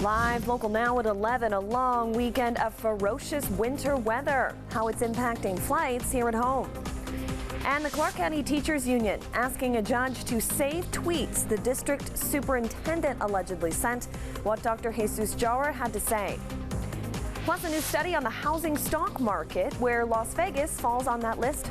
Live local now at 11, a long weekend of ferocious winter weather, how it's impacting flights here at home. And the Clark County Teachers Union asking a judge to save tweets the district superintendent allegedly sent. What Dr. Jesus Jauregui had to say. Plus a new study on the housing stock market where Las Vegas falls on that list.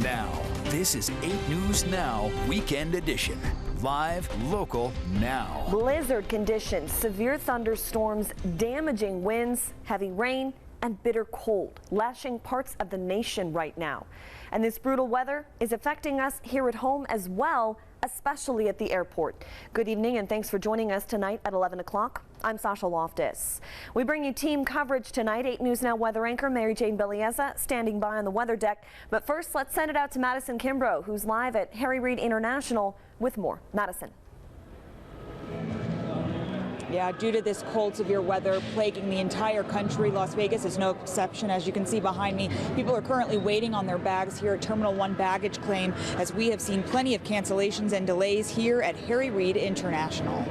Now, this is 8 News Now Weekend Edition. Live, local, now. Blizzard conditions, severe thunderstorms, damaging winds, heavy rain, and bitter cold, lashing parts of the nation right now. And this brutal weather is affecting us here at home as well, especially at the airport. Good evening and thanks for joining us tonight at 11 o'clock. I'm Sasha Loftus. We bring you team coverage tonight. 8 News Now weather anchor Mary Jane Bilieza standing by on the weather deck. But first, let's send it out to Madison Kimbrough, who's live at Harry Reid International with more. Madison. Yeah, due to this cold, severe weather plaguing the entire country, Las Vegas is no exception. As you can see behind me, people are currently waiting on their bags here at Terminal 1 baggage claim, as we have seen plenty of cancellations and delays here at Harry Reid International.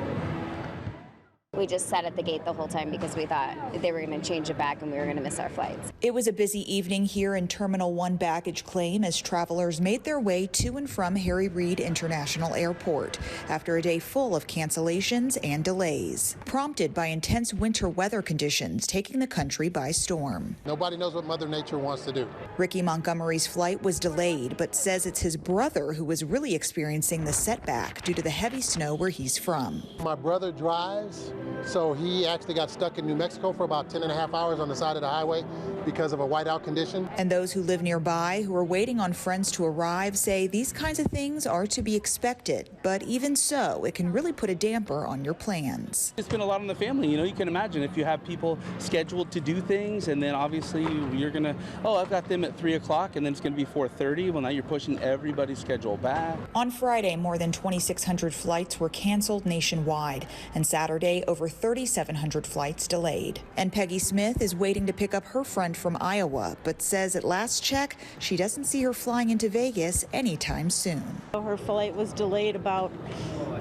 We just sat at the gate the whole time because we thought they were going to change it back and we were going to miss our flights. It was a busy evening here in Terminal 1 baggage claim as travelers made their way to and from Harry Reid International Airport after a day full of cancellations and delays, prompted by intense winter weather conditions taking the country by storm. Nobody knows what Mother Nature wants to do. Ricky Montgomery's flight was delayed, but says it's his brother who was really experiencing the setback due to the heavy snow where he's from. My brother drives, so he actually got stuck in New Mexico for about 10.5 hours on the side of the highway because of a whiteout condition. And those who live nearby who are waiting on friends to arrive say these kinds of things are to be expected. But even so, it can really put a damper on your plans. It's been a lot on the family. You know, you can imagine if you have people scheduled to do things and then obviously you're going to, oh, I've got them at 3 o'clock and then it's going to be 4:30. Well, now you're pushing everybody's schedule back. On Friday, more than 2,600 flights were canceled nationwide, and Saturday, over 3,700 flights delayed. And Peggy Smith is waiting to pick up her friend from Iowa, but says at last check, she doesn't see her flying into Vegas anytime soon. Her flight was delayed about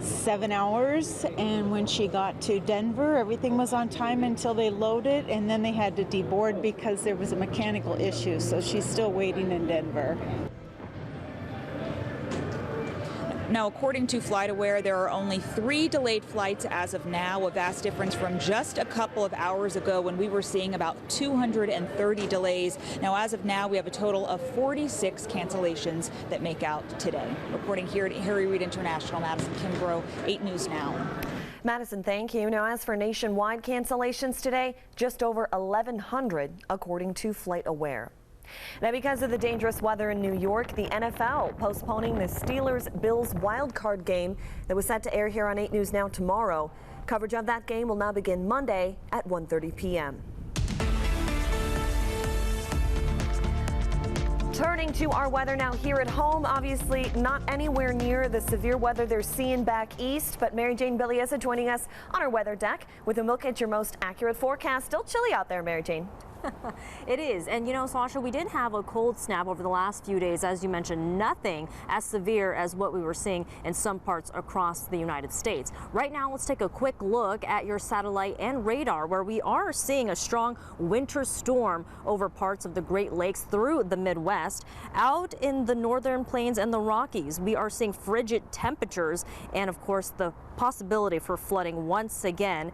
7 hours, and when she got to Denver, everything was on time until they loaded, and then they had to deboard because there was a mechanical issue, so she's still waiting in Denver. Now, according to FlightAware, there are only 3 delayed flights as of now, a vast difference from just a couple of hours ago when we were seeing about 230 delays. Now, as of now, we have a total of 46 cancellations that make out today. Reporting here at Harry Reid International, Madison Kimbrough, 8 News Now. Madison, thank you. Now, as for nationwide cancellations today, just over 1,100 according to FlightAware. Now, because of the dangerous weather in New York, the NFL postponing the Steelers-Bills wildcard game that was set to air here on 8 News Now tomorrow. Coverage of that game will now begin Monday at 1:30 p.m. Turning to our weather now here at home, obviously not anywhere near the severe weather they're seeing back east, but Mary Jane Bilieza joining us on our weather deck with a look at your most accurate forecast. Still chilly out there, Mary Jane. It is. And you know, Sasha, we did have a cold snap over the last few days. As you mentioned, nothing as severe as what we were seeing in some parts across the United States. Right now, let's take a quick look at your satellite and radar, where we are seeing a strong winter storm over parts of the Great Lakes through the Midwest. Out in the northern plains and the Rockies, we are seeing frigid temperatures and, of course, the possibility for flooding once again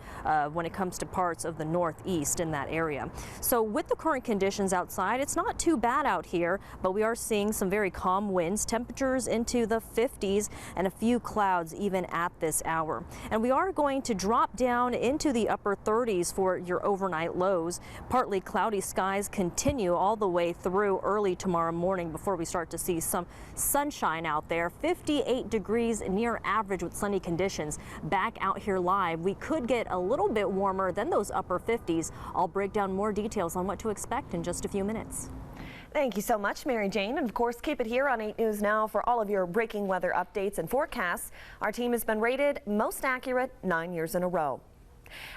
when it comes to parts of the Northeast in that area. So with the current conditions outside, it's not too bad out here, but we are seeing some very calm winds, temperatures into the 50s, and a few clouds even at this hour. And we are going to drop down into the upper 30s for your overnight lows. Partly cloudy skies continue all the way through early tomorrow morning before we start to see some sunshine out there. 58 degrees near average with sunny conditions. Back out here live, we could get a little bit warmer than those upper 50s. I'll break down more details on what to expect in just a few minutes. Thank you so much, Mary Jane. And of course, keep it here on 8 News Now for all of your breaking weather updates and forecasts. Our team has been rated most accurate 9 years in a row.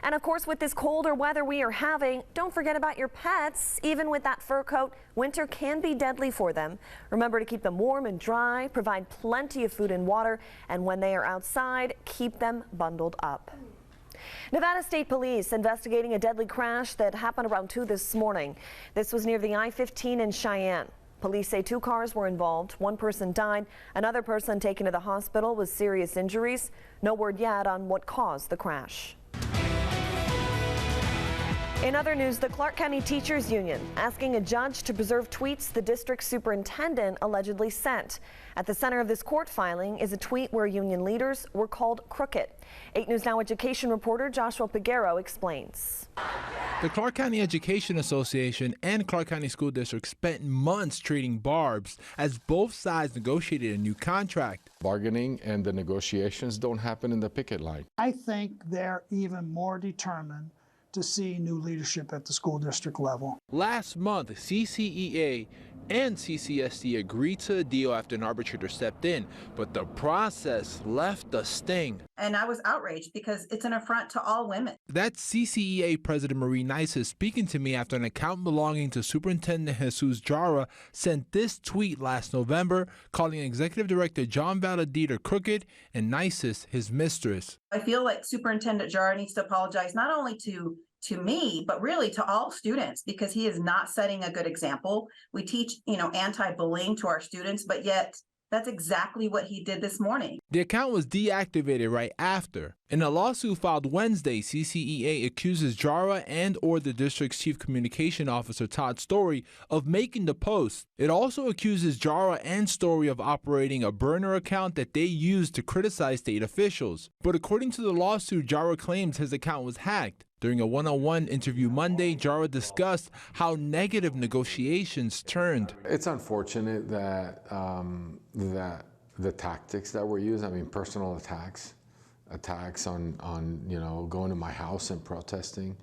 And of course, with this colder weather we are having, don't forget about your pets. Even with that fur coat, winter can be deadly for them. Remember to keep them warm and dry, provide plenty of food and water, and when they are outside, keep them bundled up. Nevada State Police investigating a deadly crash that happened around 2 this morning. This was near the I-15 in Cheyenne. Police say 2 cars were involved. 1 person died. Another person taken to the hospital with serious injuries. No word yet on what caused the crash. In other news, the Clark County Teachers Union asking a judge to preserve tweets the district superintendent allegedly sent. At the center of this court filing is a tweet where union leaders were called crooked. 8 News Now education reporter Joshua Piguero explains. The Clark County Education Association and Clark County School District spent months trading barbs as both sides negotiated a new contract. Bargaining and the negotiations don't happen in the picket line. I think they're even more determined to see new leadership at the school district level. Last month, CCEA and CCSD agreed to a deal after an arbitrator stepped in, but the process left a sting. And I was outraged because it's an affront to all women. That's CCEA President Marie Nices speaking to me after an account belonging to Superintendent Jesus Jara sent this tweet last November, calling Executive Director John Valadita crooked and Nices his mistress. I feel like Superintendent Jara needs to apologize not only to me, but really to all students, because he is not setting a good example. We teach, anti-bullying to our students, but yet that's exactly what he did this morning. The account was deactivated right after. In a lawsuit filed Wednesday, CCEA accuses Jara and or the district's chief communication officer, Todd Story, of making the post. It also accuses Jara and Story of operating a burner account that they used to criticize state officials. But according to the lawsuit, Jara claims his account was hacked. During a one-on-one interview Monday, Jara discussed how negative negotiations turned. It's unfortunate that that the tactics that were used, personal attacks on going to my house and protesting,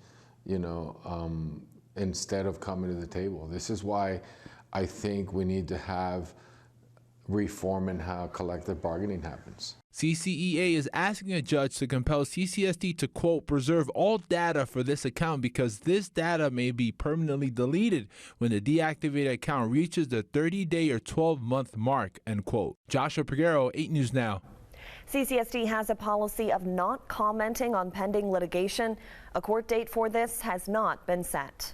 instead of coming to the table. This is why I think we need to have reform in how collective bargaining happens. CCEA is asking a judge to compel CCSD to, quote, preserve all data for this account because this data may be permanently deleted when the deactivated account reaches the 30-day or 12-month mark, end quote. Joshua Piguero, 8 News Now. CCSD has a policy of not commenting on pending litigation. A court date for this has not been set.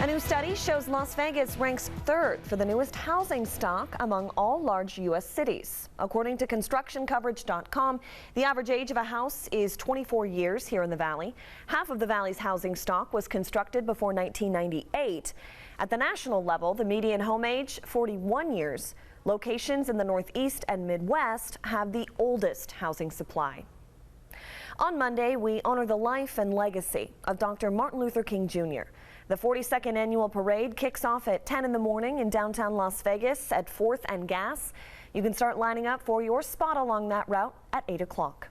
A new study shows Las Vegas ranks 3rd for the newest housing stock among all large U.S. cities. According to ConstructionCoverage.com, the average age of a house is 24 years here in the Valley. Half of the Valley's housing stock was constructed before 1998. At the national level, the median home age, 41 years. Locations in the Northeast and Midwest have the oldest housing supply. On Monday, we honor the life and legacy of Dr. Martin Luther King Jr. The 42nd annual parade kicks off at 10 in the morning in downtown Las Vegas at 4th and Gas. You can start lining up for your spot along that route at 8 o'clock.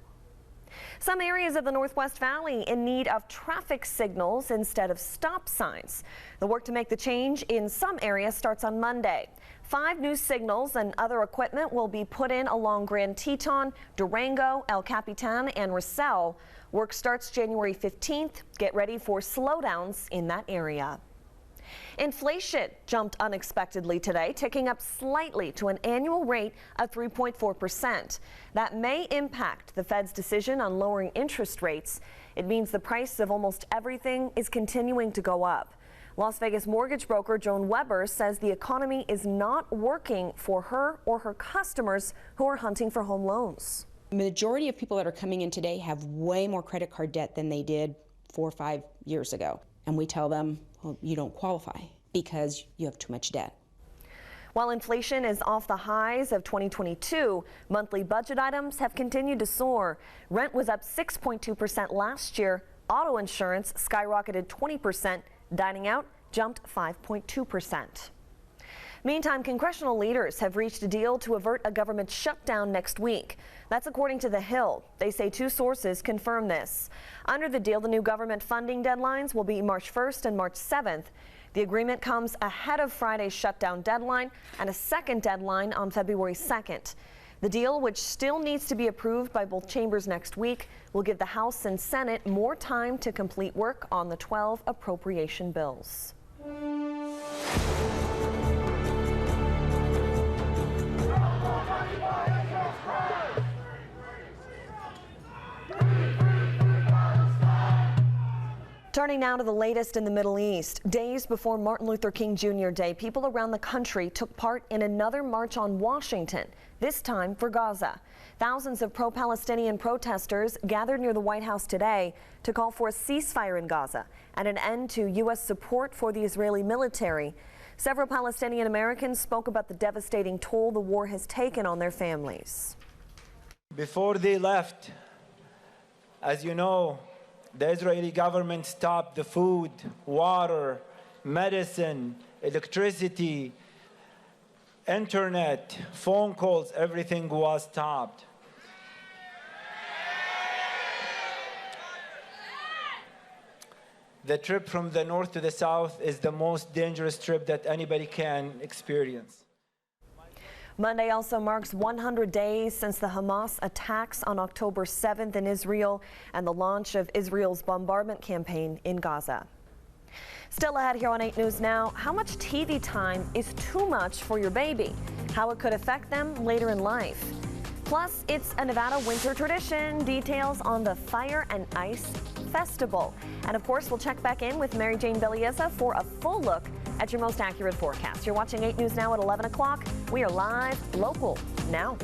Some areas of the Northwest Valley in need of traffic signals instead of stop signs. The work to make the change in some areas starts on Monday. 5 new signals and other equipment will be put in along Grand Teton, Durango, El Capitan, and Roselle. Work starts January 15th. Get ready for slowdowns in that area. Inflation jumped unexpectedly today, ticking up slightly to an annual rate of 3.4%. That may impact the Fed's decision on lowering interest rates. It means the price of almost everything is continuing to go up. Las Vegas mortgage broker Joan Weber says the economy is not working for her or her customers who are hunting for home loans. The majority of people that are coming in today have way more credit card debt than they did 4 or 5 years ago. And we tell them, well, you don't qualify because you have too much debt. While inflation is off the highs of 2022, monthly budget items have continued to soar. Rent was up 6.2% last year. Auto insurance skyrocketed 20%. Dining out jumped 5.2%. Meantime, congressional leaders have reached a deal to avert a government shutdown next week. That's according to The Hill. They say 2 sources confirm this. Under the deal, the new government funding deadlines will be March 1st and March 7th. The agreement comes ahead of Friday's shutdown deadline and a second deadline on February 2nd. The deal, which still needs to be approved by both chambers next week, will give the House and Senate more time to complete work on the 12 appropriation bills. Turning now to the latest in the Middle East. Days before Martin Luther King Jr. Day, people around the country took part in another march on Washington, this time for Gaza. Thousands of pro-Palestinian protesters gathered near the White House today to call for a ceasefire in Gaza and an end to U.S. support for the Israeli military. Several Palestinian Americans spoke about the devastating toll the war has taken on their families. Before they left, as you know, the Israeli government stopped the food, water, medicine, electricity, internet, phone calls, everything was stopped. The trip from the north to the south is the most dangerous trip that anybody can experience. Monday also marks 100 days since the Hamas attacks on October 7th in Israel and the launch of Israel's bombardment campaign in Gaza. Still ahead here on 8 News Now, how much TV time is too much for your baby? How it could affect them later in life. Plus, it's a Nevada winter tradition. Details on the Fire and Ice Festival. And of course, we'll check back in with Mary Jane Bellieza for a full look at your most accurate forecast. You're watching 8 News Now at 11 o'clock. We are live, local, now.